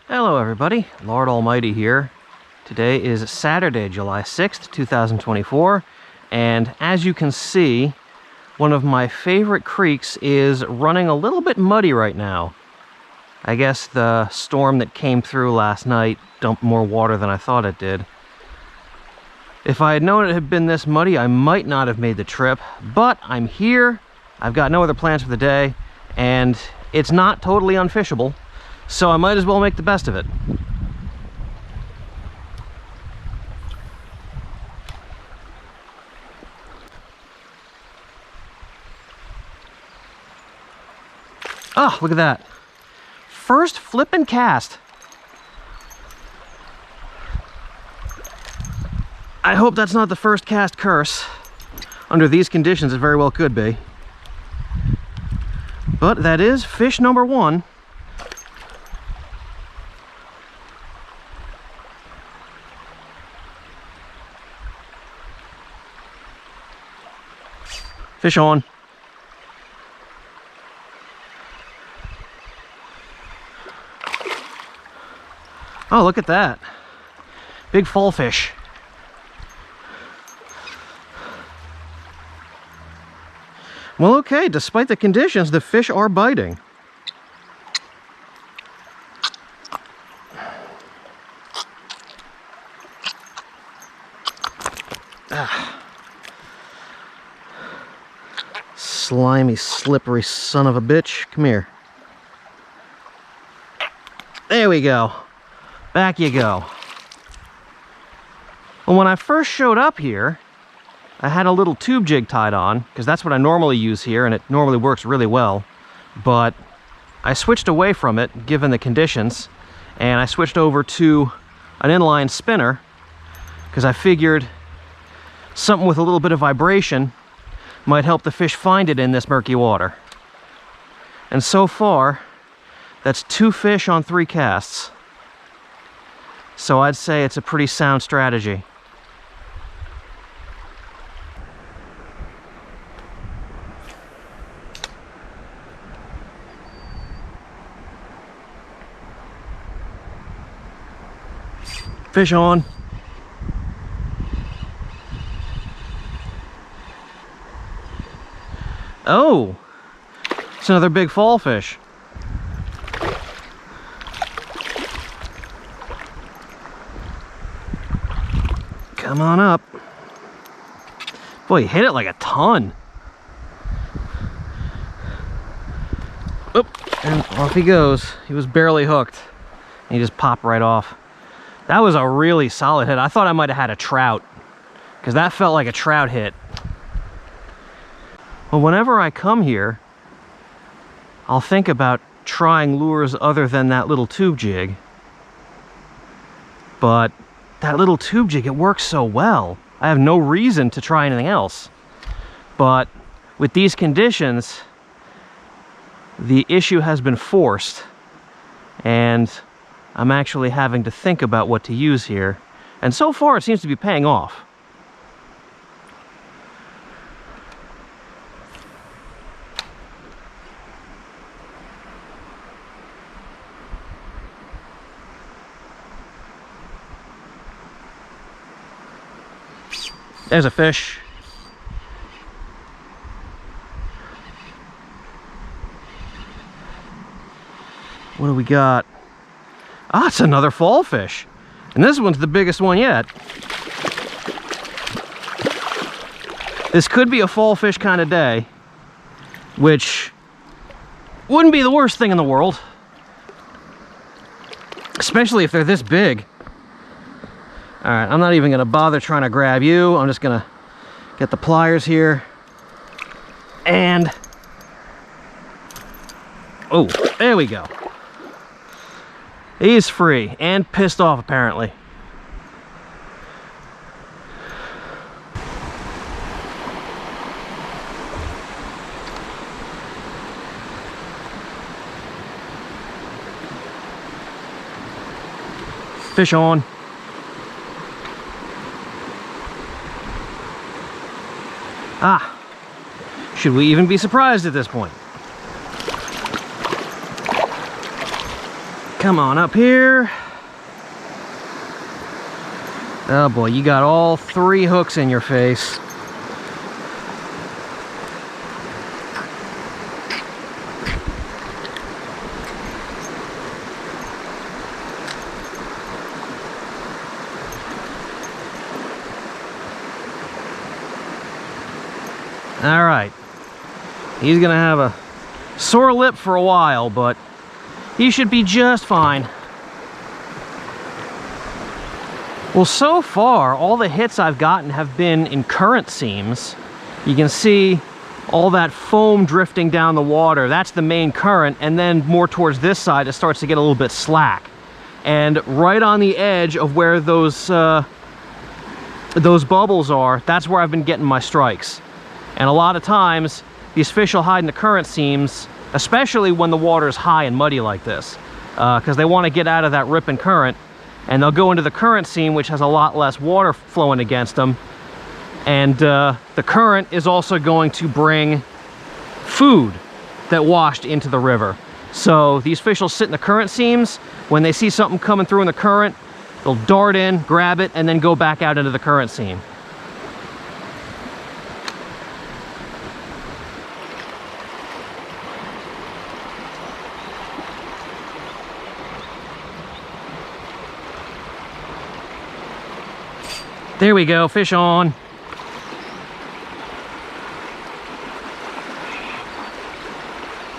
Hello everybody, Lord Almighty here. Today is Saturday, July 6th, 2024, and as you can see, one of my favorite creeks is running a little bit muddy right now. I guess the storm that came through last night dumped more water than I thought it did. If I had known it had been this muddy, I might not have made the trip, but I'm here, I've got no other plans for the day, and it's not totally unfishable. So I might as well make the best of it. Oh, look at that. First flippin' cast. I hope that's not the first cast curse. Under these conditions, it very well could be. But that is fish number one. Fish on. Oh, look at that. Big fall fish. Well, okay, despite the conditions, the fish are biting. Slimy, slippery son of a bitch. Come here. There we go. Back you go. Well, when I first showed up here, I had a little tube jig tied on, because that's what I normally use here, and it normally works really well. But I switched away from it, given the conditions, and I switched over to an inline spinner, because I figured something with a little bit of vibration might help the fish find it in this murky water. And so far, that's 2 fish on 3 casts. So I'd say it's a pretty sound strategy. Fish on. Oh, it's another big fall fish. Come on up. Boy, he hit it like a ton. Oop, and off he goes. He was barely hooked. And he just popped right off. That was a really solid hit. I thought I might have had a trout, because that felt like a trout hit. Well, whenever I come here, I'll think about trying lures other than that little tube jig. But that little tube jig, it works so well. I have no reason to try anything else. But with these conditions, the issue has been forced, and I'm actually having to think about what to use here. And so far, it seems to be paying off. There's a fish. What do we got? Ah, it's another fall fish. And this one's the biggest one yet. This could be a fall fish kind of day, which wouldn't be the worst thing in the world. Especially if they're this big. All right, I'm not even gonna bother trying to grab you. I'm just gonna get the pliers here. And, oh, there we go. He's free and pissed off apparently. Fish on. Ah, should we even be surprised at this point? Come on up here. Oh boy, you got all 3 hooks in your face. All right, he's gonna have a sore lip for a while, but he should be just fine. Well, so far, all the hits I've gotten have been in current seams. You can see all that foam drifting down the water. That's the main current, and then more towards this side, it starts to get a little bit slack. And right on the edge of where those bubbles are, that's where I've been getting my strikes. And a lot of times, these fish will hide in the current seams, especially when the water is high and muddy like this, because they want to get out of that ripping current, and they'll go into the current seam, which has a lot less water flowing against them. And the current is also going to bring food that washed into the river. So these fish will sit in the current seams. When they see something coming through in the current, they'll dart in, grab it, and then go back out into the current seam. There we go, fish on.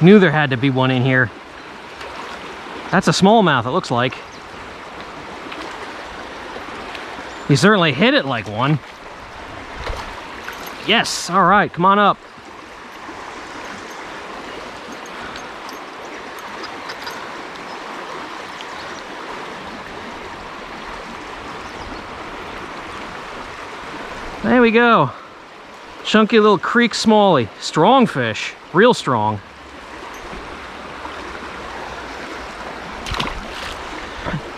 Knew there had to be one in here. That's a smallmouth, it looks like. He certainly hit it like one. Yes, all right, come on up. There we go. Chunky little creek smallie. Strong fish. Real strong.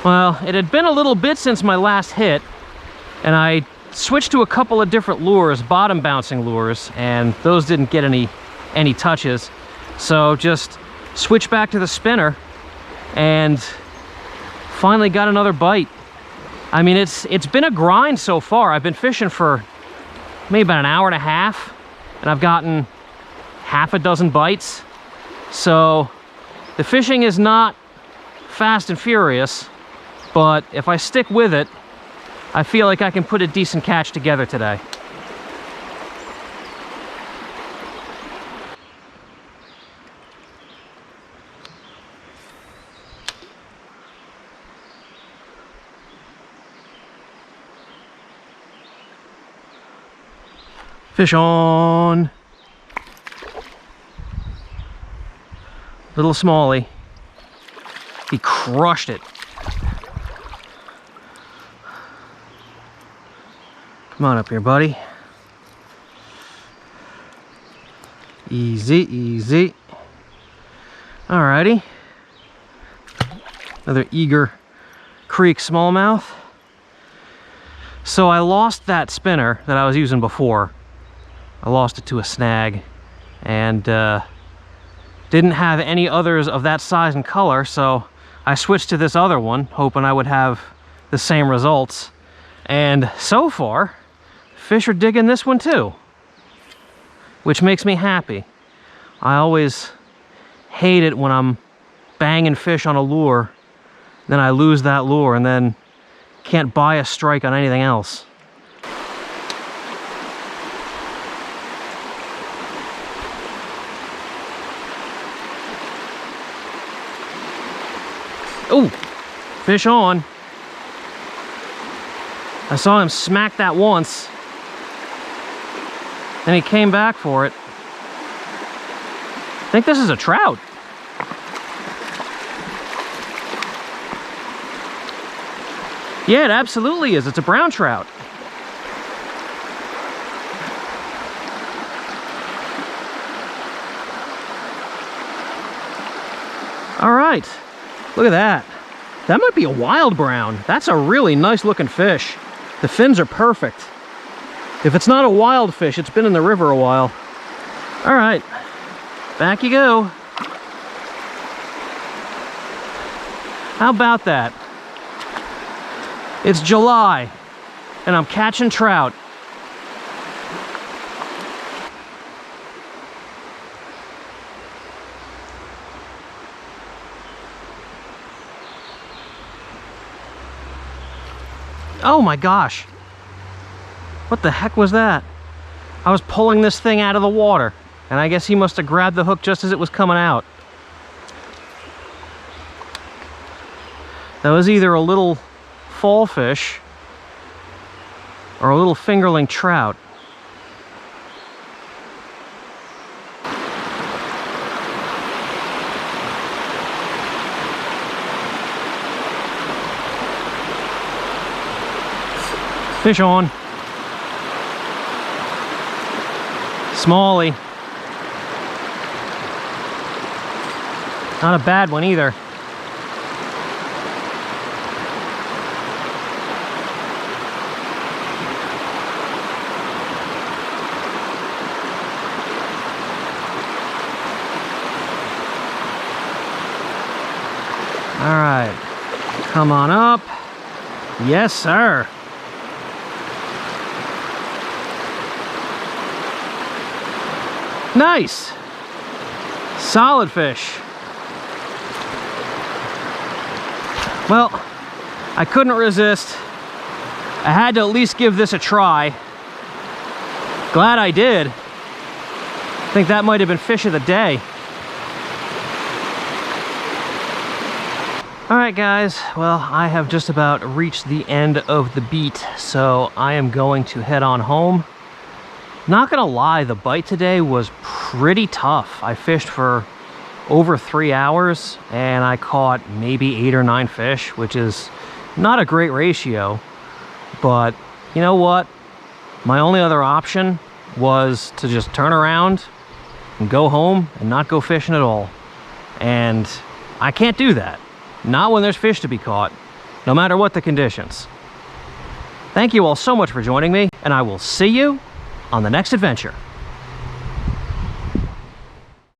Well, it had been a little bit since my last hit, and I switched to a couple of different lures, bottom bouncing lures, and those didn't get any touches. So just switched back to the spinner and finally got another bite. I mean, it's been a grind so far. I've been fishing for maybe about an hour and a half, and I've gotten half a dozen bites. So the fishing is not fast and furious, but if I stick with it, I feel like I can put a decent catch together today. Fish on. Little smallie. He crushed it. Come on up here, buddy. Easy, easy. Alrighty. Another Eager Creek smallmouth. So I lost that spinner that I was using before. I lost it to a snag, and didn't have any others of that size and color, so I switched to this other one, hoping I would have the same results. And so far, fish are digging this one too, which makes me happy. I always hate it when I'm banging fish on a lure, then I lose that lure and then can't buy a strike on anything else. Oh, fish on. I saw him smack that once. Then he came back for it. I think this is a trout. Yeah, it absolutely is. It's a brown trout. All right. Look at that. That might be a wild brown. That's a really nice looking fish. The fins are perfect. If it's not a wild fish, it's been in the river a while. All right, back you go. How about that? It's July, and I'm catching trout. Oh my gosh. What the heck was that? I was pulling this thing out of the water, and I guess he must have grabbed the hook just as it was coming out. That was either a little fall fish or a little fingerling trout. Fish on. Smallie. Not a bad one either. All right, come on up. Yes, sir. Nice. Solid fish. Well, I couldn't resist. I had to at least give this a try. Glad I did. I think that might have been fish of the day. All right, guys. Well, I have just about reached the end of the beat, so I am going to head on home. Not gonna lie, the bite today was pretty tough. I fished for over 3 hours and I caught maybe 8 or 9 fish, which is not a great ratio, but you know what? My only other option was to just turn around and go home and not go fishing at all. And I can't do that. Not when there's fish to be caught, no matter what the conditions. Thank you all so much for joining me, and I will see you on the next adventure.